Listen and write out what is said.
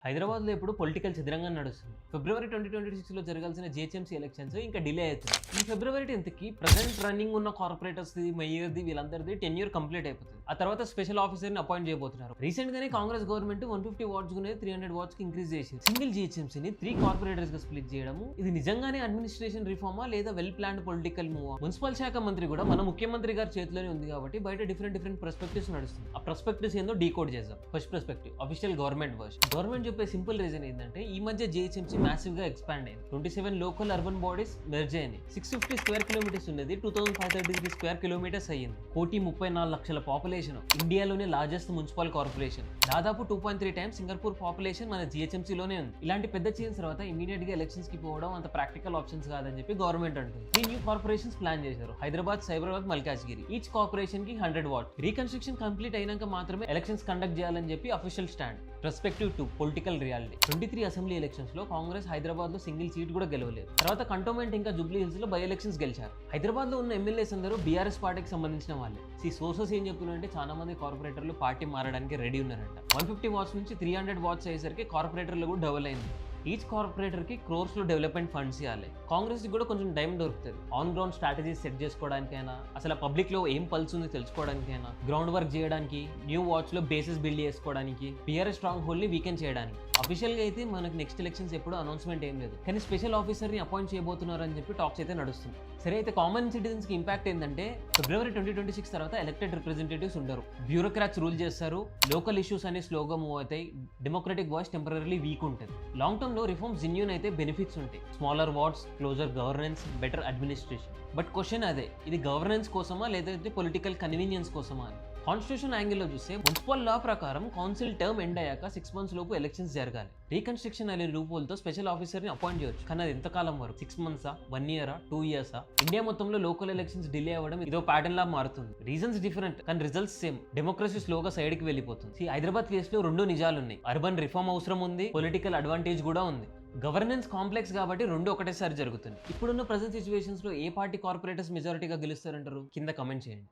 హైదరాబాద్లో ఇప్పుడు పొలిటికల్ చదరంగా నడుస్తుంది. ఫిబ్రవరి 2026లో జరగాల్సిన జీహెచ్ఎంసీ ఎలక్షన్స్ ఇంకా డిలే అవుతుంది. ఈ ఫిబ్రవరి 10కి ప్రజెంట్ రన్నింగ్ ఉన్న కార్పొరేటర్స్ మేయర్ది వీళ్ళందరిది టెన్యూర్ కంప్లీట్ అయిపోతుంది. ఆ తర్వాత స్పెషల్ ఆఫీసర్ని అపాయింట్ చేయబోతున్నారు. రీసెంట్ గానే కాంగ్రెస్ గవర్నమెంట్ 150 వార్డ్స్ 300 వార్డ్స్ కి ఇంక్రీజ్ చేసింది. సింగిల్ జీహెచ్ఎంసీని 3 కార్పొరేటర్స్ గా స్ప్లిట్ చేయడము ఇది నిజంగానే అడ్మినిస్ట్రేషన్ రిఫార్మా లేదా well planned political Muvva? Municipal శాఖ మంత్రి కూడా మన ముఖ్యమంత్రి గారి చేతిలోనే ఉంది కాబట్టి బయట డిఫరెంట్ పర్స్పెక్టివ్స్ నడుస్తుంది. ఆ పర్స్పెక్టివ్స్ ఏందో డీకోడ్ చేద్దాం. First perspective official government version. Government చెప్పే సింపుల్ రీజన్ ఏంటంటే ఈ మధ్య జీహెచ్ఎంసీ మ్యాసివ్ గా ఎక్స్పాండ్ అయింది. 27 లోకల్ అర్బన్ బాడీస్ మెర్జ్ అయ్యాయి. 650 స్క్వేర్ కిలోమీటర్స్ ఉన్నది 2533 స్క్వేర్ కిలోమీటర్స్ అయ్యింది. 1,34,00,000 పాపులేషన్. ఇండియాలోనే లార్జెస్ట్ మున్సిపల్ కార్పొరేషన్. దాదాపు 2.3 టైమ్స్ సింగపూర్ పాపులేషన్ మన జీహెచ్ఎంసీ లోనే ఉంది. ఇలాంటి పెద్ద చేంజ్ తర్వాత ఇమీడియట్ గా ఎలక్షన్స్ కి పోవడం అంత ప్రాక్టికల్ ఆప్షన్స్ కాదని చెప్పి గవర్నమెంట్ అంటుంది. 3 న్యూ కార్పొరేషన్స్ ప్లాన్ చేశారు. హైదరాబాద్, సైబరాబాద్, మల్కాజ్గిరి. ఈచ్ కార్పొరేషన్ కి 100 వాట్. రీకన్స్ట్రక్షన్ కంప్లీట్ అయినాక మాత్రమే ఎలక్షన్స్ కండక్ట్ చేయాలని చెప్పి official stand. Perspective 2 political reality. 23 assembly elections లో కాంగ్రెస్ హైదరాబాద్ లో సింగిల్ సీట్ కూడా గెలవలేదు. తర్వాత కంటోన్మెంట్ ఇంకా జూబ్లీ హిల్స్ లో బై ఎలక్షన్స్ గెలిచారు. హైదరాబాద్ లో ఉన్న ఎమ్మెల్యేస్ అందరూ బీఆర్ఎస్ పార్టీకి సంబంధించిన వాళ్ళే. సోర్సెస్ ఏం చెప్తున్నారంటే చాలా మంది కార్పొరేటర్లు పార్టీ మారడానికి రెడీ ఉన్నారంట. 150 వాట్స్ నుంచి 300 వాట్స్ అయ్యేసరికి కార్పొరేటర్లు కూడా డబుల్ అయింది. ఈచ్ కార్పొరేటర్ కి క్రోర్స్ లో డెవలప్మెంట్ ఫండ్స్ ఇవ్వాలి. కాంగ్రెస్ కి కూడా కొంచెం టైం దొరుకుతుంది. ఆన్ గ్రౌండ్ స్ట్రాటజీస్ సెట్ చేసుకోవడానికైనా, అసలు పబ్లిక్ లో ఏం పల్స్ ఉంది తెలుసుకోవడానికైనా, గ్రౌండ్ వర్క్ చేయడానికి, న్యూ వాట్స్ లో బేసెస్ బిల్డ్ చేసుకోవడానికి, బీఆర్ఎస్ స్ట్రాంగ్ హోల్డ్ ని వీకెండ్ చేయడానికి. అఫీషియల్ గా అయితే మనకి నెక్స్ట్ ఎలక్షన్స్ ఎప్పుడు అనౌన్స్మెంట్ ఏం లేదు, కానీ స్పెషల్ ఆఫీసర్ ని అపాయింట్ చేయబోతున్నారు అని చెప్పి టాక్స్ అయితే నడుస్తుంది. సరే, అయితే కామన్ సిటిజన్స్ కి ఇంపాక్ట్ ఏంటంటే ఫిబ్రవరి 2026 తర్వాత ఎలక్టెడ్ రిప్రజెంటేటివ్స్ ఉండరు. బ్యూరోక్రాట్స్ రూల్ చేస్తారు. లోకల్ ఇష్యూస్ అనే స్లోగా మూవ్ అవుతాయి. డెమోక్రటిక్ వాయిస్ టెంపరీ వీక్ ఉంటుంది. లాంగ్ టర్మ్ లో రిఫార్మ్స్ జెన్యూన్ అయితే బెనిఫిట్స్ ఉంటాయి. Smaller wards, closer governance, better administration. But question అదే, ఇది గవర్నెన్స్ కోసమా లేదంటే పొలిటికల్ కన్వీనియన్స్ కోసమా అని. కాన్స్టిట్యూషన్ యాంగిల్లో చూస్తే మున్సిపల్ లా ప్రకారం కౌన్సిల్ టర్మ్ ఎండ్ అయ్యాక 6 months లోపు ఎలక్షన్స్ జరగాలి. రీకన్స్ట్రక్షన్ అనే రూపులతో స్పెషల్ ఆఫీసర్ ని అపాయింట్ చేయొచ్చు. కానీ అది ఎంతకాలం వరకు? 6 months, 1 year, 2 years? ఇండియా మొత్తంలో లోకల్ ఎలక్షన్స్ డిలే అవ్వడం ఇదో ప్యాటర్న్ లా మారుతుంది. రీజన్స్ డిఫరెంట్ కానీ రిజల్ట్స్ సేమ్. డెమోక్రసీ స్లోగా సైడ్ కి వెళ్ళిపోతుంది. హైదరాబాద్ కేసులో 2 నిజాలు ఉన్నాయి. అర్బన్ రిఫార్మ్ అవసరం ఉంది, పొలిటికల్ అడ్వాంటేజ్ కూడా ఉంది. గవర్నెన్స్ కాంప్లెక్స్ కాబట్టి 2 ఒకటేసారి జరుగుతుంది. ఇప్పుడున్న ప్రెజెంట్ సిచ్యువేషన్స్ లో ఏ పార్టీ కార్పొరేటర్స్ మెజారిటీగా గెలుస్తారంటారు? కింద కమెంట్ చేయండి.